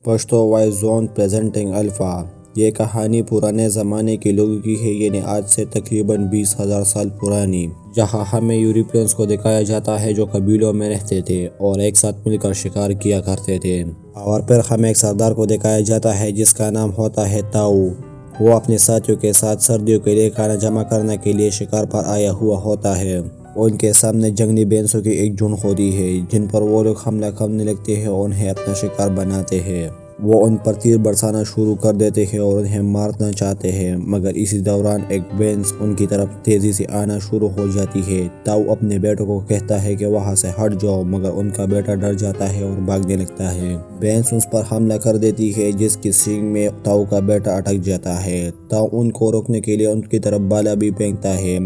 Pashto voice zone presenting alpha. یہ کہانی پرانے زمانے کے لوگوں کی ہے، یعنی آج سے تقریباً 20,000 سال پرانی، جہاں ہمیں یورپینز کو دکھایا جاتا ہے جو قبیلوں میں رہتے تھے اور ایک ساتھ مل کر شکار کیا کرتے تھے، اور پھر ہمیں ایک سردار کو دکھایا جاتا ہے جس کا نام ہوتا ہے تاؤ۔ وہ اپنے ساتھیوں کے ساتھ سردیوں کے لیے کھانا جمع کرنے کے لیے شکار پر آیا ہوا ہوتا ہے۔ ان کے سامنے جنگلی بھینسوں کی ایک جھنڈ ہوتی ہے جن پر وہ لوگ حملہ کرنے لگتے ہیں اور انہیں اپنا شکار بناتے ہیں۔ وہ ان پر تیر برسانا شروع کر دیتے ہیں اور انہیں مارنا چاہتے ہیں، مگر اسی دوران ایک بھینس ان کی طرف تیزی سے آنا شروع ہو جاتی ہے۔ تاؤ اپنے بیٹے کو کہتا ہے کہ وہاں سے ہٹ جاؤ، مگر ان کا بیٹا ڈر جاتا ہے اور بھاگنے لگتا ہے۔ بھینس اس پر حملہ کر دیتی ہے جس کی سینگ میں تاؤ کا بیٹا اٹک جاتا ہے۔ تاؤ ان کو روکنے کے لیے ان کی طرف بالا بھی پھینکتا ہے،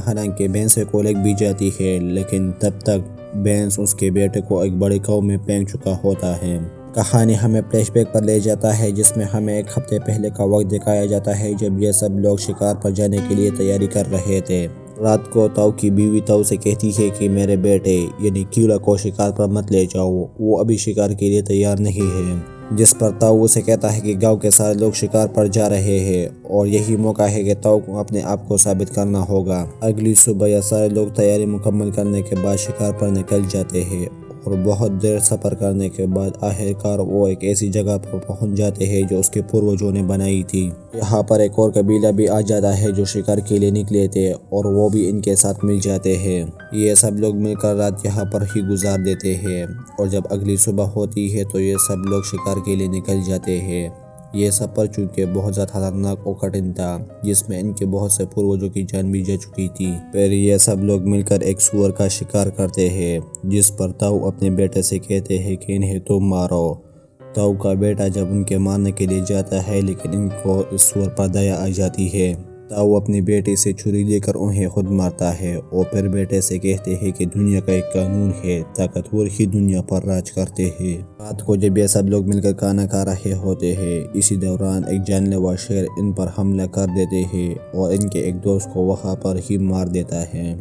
حالانکہ بھینس کو لگ بھی جاتی ہے، لیکن تب تک بھینس اس کے بیٹے کو ایک بڑے کاؤ میں پھینک چکا ہوتا ہے۔ کہانی ہمیں فلیش بیک پر لے جاتا ہے جس میں ہمیں ایک ہفتے پہلے کا وقت دکھایا جاتا ہے جب یہ سب لوگ شکار پر جانے کے لیے تیاری کر رہے تھے۔ رات کو تاؤ کی بیوی تاؤ سے کہتی ہے کہ میرے بیٹے یعنی کیڑا کو شکار پر مت لے جاؤ، وہ ابھی شکار کے لیے تیار نہیں ہے، جس پر تاؤ اسے کہتا ہے کہ گاؤں کے سارے لوگ شکار پر جا رہے ہیں اور یہی موقع ہے کہ تاؤ کو اپنے آپ کو ثابت کرنا ہوگا۔ اگلی صبح یہ سارے لوگ تیاری مکمل کرنے کے بعد شکار پر نکل جاتے ہیں اور بہت دیر سفر کرنے کے بعد آخرکار وہ ایک ایسی جگہ پر پہنچ جاتے ہیں جو اس کے پوروجوں نے بنائی تھی۔ یہاں پر ایک اور قبیلہ بھی آ جاتا ہے جو شکار کے لیے نکلے تھے اور وہ بھی ان کے ساتھ مل جاتے ہیں۔ یہ سب لوگ مل کر رات یہاں پر ہی گزار دیتے ہیں اور جب اگلی صبح ہوتی ہے تو یہ سب لوگ شکار کے لیے نکل جاتے ہیں۔ یہ سفر چونکہ بہت زیادہ خطرناک اور کٹھن تھا، جس میں ان کے بہت سے پوروجوں کی جان بھی جا چکی تھی۔ پھر یہ سب لوگ مل کر ایک سور کا شکار کرتے ہیں جس پر تاؤ اپنے بیٹے سے کہتے ہیں کہ انہیں تم مارو۔ تاؤ کا بیٹا جب ان کے مارنے کے لیے جاتا ہے لیکن ان کو اس سور پر دیا آ جاتی ہے۔ تاؤ اپنی بیٹی سے چھری لے کر انہیں خود مارتا ہے اور پھر بیٹے سے کہتے ہیں کہ دنیا کا ایک قانون ہے، طاقتور ہی دنیا پر راج کرتے ہیں۔ رات کو جب یہ سب لوگ مل کر کھانا کھا رہے ہوتے ہیں، اسی دوران ایک جان لیوا شیر ان پر حملہ کر دیتے ہیں اور ان کے ایک دوست کو وہاں پر ہی مار دیتا ہے۔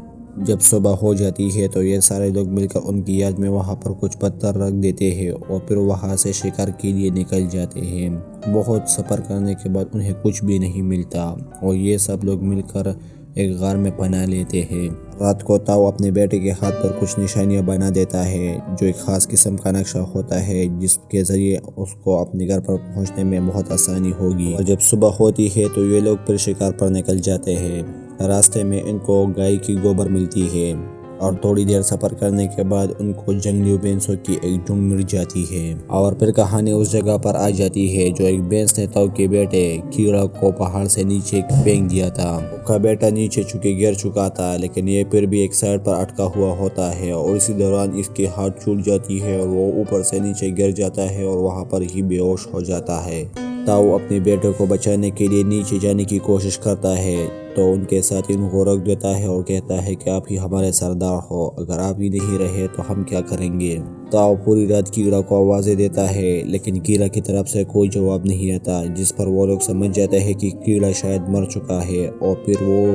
جب صبح ہو جاتی ہے تو یہ سارے لوگ مل کر ان کی یاد میں وہاں پر کچھ پتھر رکھ دیتے ہیں اور پھر وہاں سے شکار کے لیے نکل جاتے ہیں۔ بہت سفر کرنے کے بعد انہیں کچھ بھی نہیں ملتا اور یہ سب لوگ مل کر ایک غار میں پناہ لیتے ہیں۔ رات کو تاؤ اپنے بیٹے کے ہاتھ پر کچھ نشانیاں بنا دیتا ہے جو ایک خاص قسم کا نقشہ ہوتا ہے جس کے ذریعے اس کو اپنے گھر پر پہنچنے میں بہت آسانی ہوگی۔ اور جب صبح ہوتی ہے تو یہ لوگ پھر شکار پر نکل جاتے ہیں۔ راستے میں ان کو گائے کی گوبر ملتی ہے اور تھوڑی دیر سفر کرنے کے بعد ان کو جنگلی بھینسوں کی ایک جھنڈ مل جاتی ہے، اور پھر کہانی اس جگہ پر آ جاتی ہے جو ایک بھینس نے تاؤ کے بیٹے کیڑا کو پہاڑ سے نیچے پھینک دیا تھا۔ اس کا بیٹا نیچے چونکہ گر چکا تھا لیکن یہ پھر بھی ایک سائڈ پر اٹکا ہوا ہوتا ہے اور اسی دوران اس کے ہاتھ چھوٹ جاتی ہے اور وہ اوپر سے نیچے گر جاتا ہے اور وہاں پر ہی بے ہوش ہو جاتا ہے۔ تاؤ اپنے بیٹے کو بچانے کے لیے نیچے جانے کی کوشش کرتا ہے تو ان کے ساتھی ان کو روک دیتا ہے اور کہتا ہے کہ آپ ہی ہمارے سردار ہو، اگر آپ ہی نہیں رہے تو ہم کیا کریں گے۔ تاؤ پوری رات کیڑا کو آوازیں دیتا ہے لیکن کیڑا کی طرف سے کوئی جواب نہیں آتا، جس پر وہ لوگ سمجھ جاتے ہیں کہ کیڑا شاید مر چکا ہے اور پھر وہ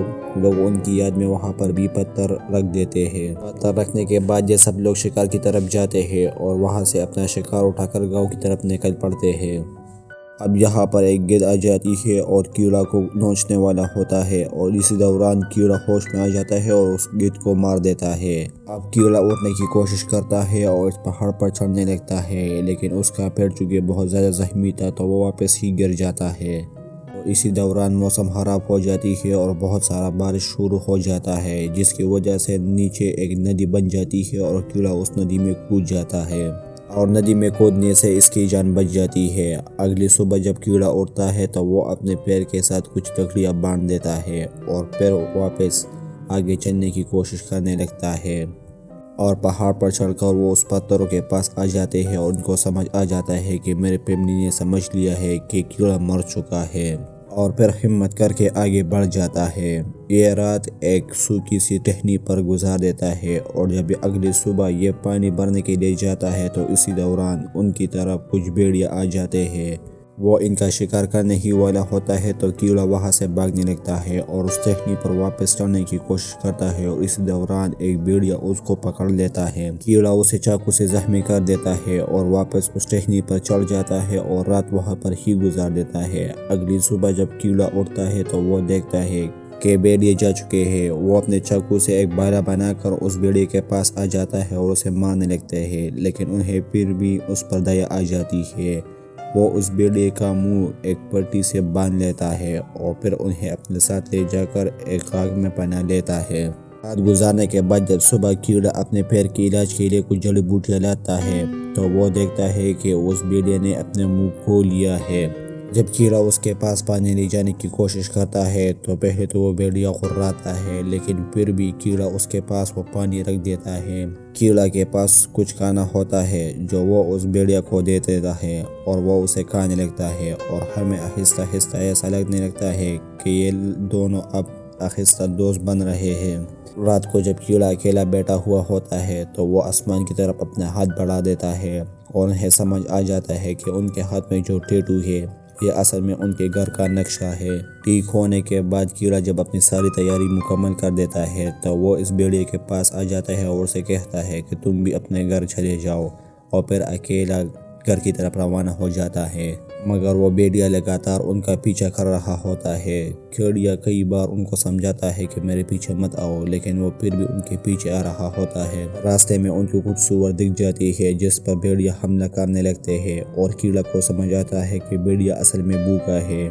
لوگ ان کی یاد میں وہاں پر بھی پتھر رکھ دیتے ہیں۔ پتھر رکھنے کے بعد یہ سب لوگ شکار کی طرف جاتے ہیں اور وہاں سے اپنا شکار اٹھا کر گاؤں کی طرف نکل پڑتے ہیں۔ اب یہاں پر ایک گدھ آ جاتی ہے اور کیڑا کو نوچنے والا ہوتا ہے اور اسی دوران کیڑا ہوش میں آ جاتا ہے اور اس گدھ کو مار دیتا ہے۔ اب کیڑا اٹھنے کی کوشش کرتا ہے اور اس پہاڑ پر چڑھنے لگتا ہے لیکن اس کا پیر چونکہ بہت زیادہ زخمی تھا تو وہ واپس ہی گر جاتا ہے۔ اسی دوران موسم خراب ہو جاتی ہے اور بہت سارا بارش شروع ہو جاتا ہے جس کی وجہ سے نیچے ایک ندی بن جاتی ہے اور کیڑا اس ندی میں کود جاتا ہے اور ندی میں کودنے سے اس کی جان بچ جاتی ہے۔ اگلی صبح جب کیڑا اٹھتا ہے تو وہ اپنے پیر کے ساتھ کچھ لکڑیاں باندھ دیتا ہے اور پھر واپس آگے چلنے کی کوشش کرنے لگتا ہے اور پہاڑ پر چڑھ کر وہ اس پتھروں کے پاس آ جاتے ہیں اور ان کو سمجھ آ جاتا ہے کہ میرے فیملی نے سمجھ لیا ہے کہ کیڑا مر چکا ہے اور پھر ہمت کر کے آگے بڑھ جاتا ہے۔ یہ رات ایک سوکھی سی ٹہنی پر گزار دیتا ہے اور جب اگلی صبح یہ پانی بھرنے کے لیے جاتا ہے تو اسی دوران ان کی طرف کچھ بھیڑیا آ جاتے ہیں وہ ان کا شکار کرنے ہی والا ہوتا ہے تو کیڑا وہاں سے بھاگنے لگتا ہے اور اس ٹہنی پر واپس چڑھنے کی کوشش کرتا ہے، اور اس دوران ایک بھیڑیا اس کو پکڑ لیتا ہے۔ کیڑا اسے چاقو سے زخمی کر دیتا ہے اور واپس اس ٹہنی پر چڑھ جاتا ہے اور رات وہاں پر ہی گزار دیتا ہے۔ اگلی صبح جب کیڑا اٹھتا ہے تو وہ دیکھتا ہے کہ بھیڑیے جا چکے ہیں۔ وہ اپنے چاقو سے ایک بھالا بنا کر اس بھیڑیے کے پاس آ جاتا ہے اور اسے مارنے لگتے ہیں، لیکن انہیں پھر بھی اس پر دیا آ جاتی ہے۔ وہ اس بھیڑیے کا منہ ایک پٹی سے باندھ لیتا ہے اور پھر انہیں اپنے ساتھ لے جا کر ایک خاک میں پناہ لیتا ہے۔ رات گزارنے کے بعد جب صبح کیڑا اپنے پیر کے علاج کے لیے کچھ جڑی بوٹیاں لاتا ہے تو وہ دیکھتا ہے کہ اس بھیڑیے نے اپنے منہ کھول لیا ہے۔ جب کیڑا اس کے پاس پانی لے جانے کی کوشش کرتا ہے تو پہلے تو وہ بھیڑیا غراتا ہے، لیکن پھر بھی کیڑا اس کے پاس وہ پانی رکھ دیتا ہے۔ کیڑا کے پاس کچھ کھانا ہوتا ہے جو وہ اس بھیڑیا کو دے دیتا ہے اور وہ اسے کھانے لگتا ہے، اور ہمیں آہستہ آہستہ ایسا لگنے لگتا ہے کہ یہ دونوں اب آہستہ دوست بن رہے ہیں۔ رات کو جب کیڑا اکیلا بیٹھا ہوا ہوتا ہے تو وہ آسمان کی طرف اپنا ہاتھ بڑھا دیتا ہے اور انہیں سمجھ آ جاتا ہے کہ ان کے ہاتھ میں جو ٹیٹو ہے یہ اصل میں ان کے گھر کا نقشہ ہے۔ ٹھیک ہونے کے بعد کیڑا جب اپنی ساری تیاری مکمل کر دیتا ہے تو وہ اس بھیڑیے کے پاس آ جاتا ہے اور اسے کہتا ہے کہ تم بھی اپنے گھر چلے جاؤ، اور پھر اکیلا گھر کی طرف روانہ ہو جاتا ہے۔ مگر وہ بھیڑیا لگاتار ان کا پیچھا کر رہا ہوتا ہے۔ کیڑا کئی بار ان کو سمجھاتا ہے کہ میرے پیچھے مت آؤ، لیکن وہ پھر بھی ان کے پیچھے آ رہا ہوتا ہے۔ راستے میں ان کو کچھ سور دکھ جاتی ہے جس پر بھیڑیا حملہ کرنے لگتے ہیں، اور کیڑا کو سمجھ آتا ہے کہ بھیڑیا اصل میں بھوکا ہے۔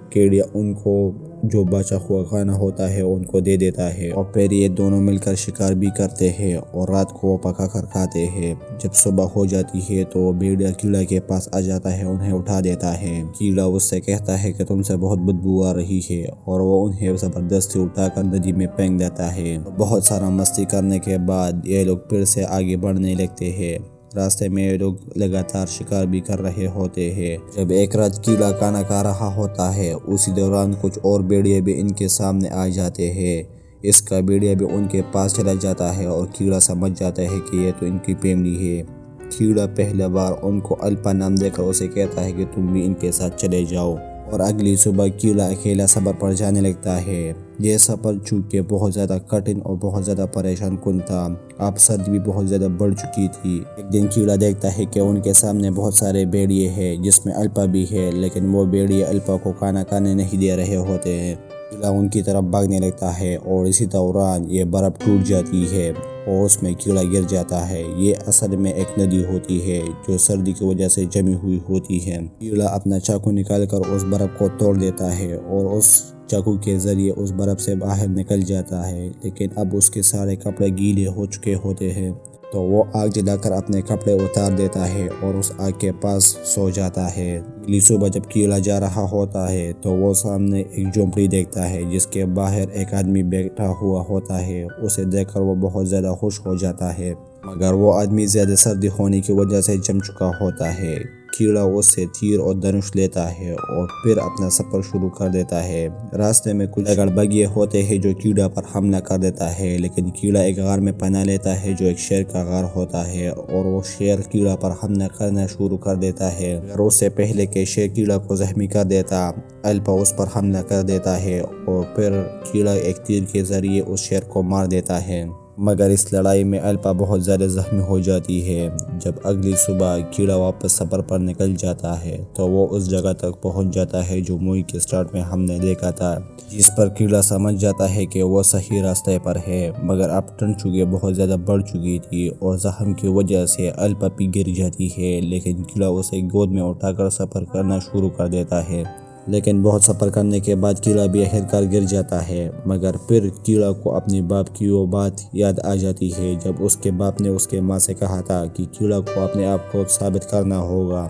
کیڑا ان کو جو بچا ہوا کھانا ہوتا ہے ان کو دے دیتا ہے، اور پھر یہ دونوں مل کر شکار بھی کرتے ہیں اور رات کو وہ پکا کر کھاتے ہیں۔ جب صبح ہو جاتی ہے تو وہ بھیڑیا کیڑا کے پاس آ جاتا ہے، انہیں اٹھا دیتا ہے۔ کیڑا اس سے کہتا ہے کہ تم سے بہت بدبو آ رہی ہے، اور وہ انہیں زبردستی اٹھا کر ندی میں پھینک دیتا ہے۔ بہت سارا مستی کرنے کے بعد یہ لوگ پھر سے آگے بڑھنے لگتے ہیں۔ راستے میں یہ لوگ لگاتار شکار بھی کر رہے ہوتے ہیں۔ جب ایک رات کیڑا کھانا کھا رہا ہوتا ہے، اسی دوران کچھ اور بھیڑیے بھی ان کے سامنے آ جاتے ہیں۔ اس کا بھیڑیا بھی ان کے پاس چلا جاتا ہے اور کیڑا سمجھ جاتا ہے کہ یہ تو ان کی فیملی ہے۔ کیڑا پہلے بار ان کو الفا نام دے کر اسے کہتا ہے کہ تم بھی ان کے ساتھ چلے جاؤ، اور اگلی صبح کیڑا اکیلا سفر پر جانے لگتا ہے۔ یہ سفر چونکہ بہت زیادہ کٹھن اور بہت زیادہ پریشان کن تھا، اب سردی بھی بہت زیادہ بڑھ چکی تھی۔ ایک دن کیڑا دیکھتا ہے کہ ان کے سامنے بہت سارے بھیڑیے ہیں جس میں الفا بھی ہے، لیکن وہ بھیڑیے الفا کو کھانا کھانے نہیں دے رہے ہوتے ہیں۔ کیڑا ان کی طرف بھاگنے لگتا ہے اور اسی دوران یہ برف ٹوٹ جاتی ہے اور اس میں کیڑا گر جاتا ہے۔ یہ اصل میں ایک ندی ہوتی ہے جو سردی کی وجہ سے جمی ہوئی ہوتی ہے۔ کیڑا اپنا چاقو نکال کر اس برف کو توڑ دیتا ہے اور اس چاقو کے ذریعے اس برف سے باہر نکل جاتا ہے، لیکن اب اس کے سارے کپڑے گیلے ہو چکے ہوتے ہیں۔ تو وہ آگ جلا کر اپنے کپڑے اتار دیتا ہے اور اس آگ کے پاس سو جاتا ہے۔ اگلی صبح جب کیڑا جا رہا ہوتا ہے تو وہ سامنے ایک جھونپڑی دیکھتا ہے جس کے باہر ایک آدمی بیٹھا ہوا ہوتا ہے۔ اسے دیکھ کر وہ بہت زیادہ خوش ہو جاتا ہے، مگر وہ آدمی زیادہ سردی ہونے کی وجہ سے جم چکا ہوتا ہے۔ کیڑا اس سے تیر اور دھنش لیتا ہے اور پھر اپنا سفر شروع کر دیتا ہے۔ راستے میں کچھ گڑبگیے ہوتے ہیں جو کیڑا پر حملہ کر دیتا ہے، لیکن کیڑا ایک غار میں پناہ لیتا ہے جو ایک شیر کا غار ہوتا ہے، اور وہ شیر کیڑا پر حملہ کرنا شروع کر دیتا ہے۔ اگر اس سے پہلے کہ شیر کیڑا کو زخمی کر دیتا، الفا اس پر حملہ کر دیتا ہے اور پھر کیڑا ایک تیر کے ذریعے اس شیر کو مار دیتا ہے، مگر اس لڑائی میں الفا بہت زیادہ زخمی ہو جاتی ہے۔ جب اگلی صبح کیڑا واپس سفر پر نکل جاتا ہے تو وہ اس جگہ تک پہنچ جاتا ہے جو مووی کے سٹارٹ میں ہم نے دیکھا تھا، جس پر کیڑا سمجھ جاتا ہے کہ وہ صحیح راستے پر ہے، مگر اب ٹھنڈ چونکہ بہت زیادہ بڑھ چکی تھی اور زخم کی وجہ سے الفا بھی گر جاتی ہے، لیکن کیڑا اسے گود میں اٹھا کر سفر کرنا شروع کر دیتا ہے۔ لیکن بہت سفر کرنے کے بعد کیڑا بھی آخرکار گر جاتا ہے، مگر پھر کیڑا کو اپنے باپ کی وہ بات یاد آ جاتی ہے جب اس کے باپ نے اس کے ماں سے کہا تھا کہ کیڑا کو اپنے آپ کو ثابت کرنا ہوگا۔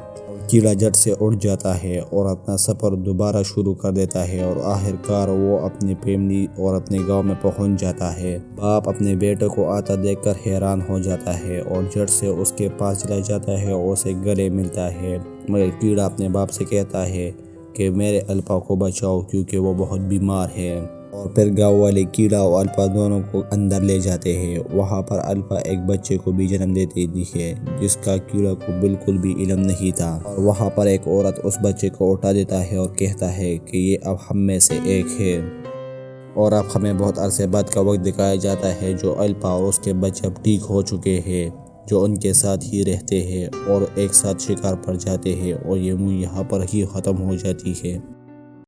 کیڑا جھٹ سے اٹھ جاتا ہے اور اپنا سفر دوبارہ شروع کر دیتا ہے، اور آخرکار وہ اپنی فیملی اور اپنے گاؤں میں پہنچ جاتا ہے۔ باپ اپنے بیٹے کو آتا دیکھ کر حیران ہو جاتا ہے اور جھٹ سے اس کے پاس چلا جاتا ہے اور اسے گلے ملتا ہے، مگر کیڑا اپنے باپ سے کہتا ہے کہ میرے الفا کو بچاؤ کیونکہ وہ بہت بیمار ہے۔ اور پھر گاؤں والے کیڑا اور الفا دونوں کو اندر لے جاتے ہیں۔ وہاں پر الفا ایک بچے کو بھی جنم دیتی ہے جس کا کیڑا کو بالکل بھی علم نہیں تھا، اور وہاں پر ایک عورت اس بچے کو اٹھا دیتا ہے اور کہتا ہے کہ یہ اب ہم میں سے ایک ہے۔ اور اب ہمیں بہت عرصے بعد کا وقت دکھایا جاتا ہے جو الفا اور اس کے بچے اب ٹھیک ہو چکے ہیں، جو ان کے ساتھ ہی رہتے ہیں اور ایک ساتھ شکار پر جاتے ہیں، اور یہ مووی یہاں پر ہی ختم ہو جاتی ہے۔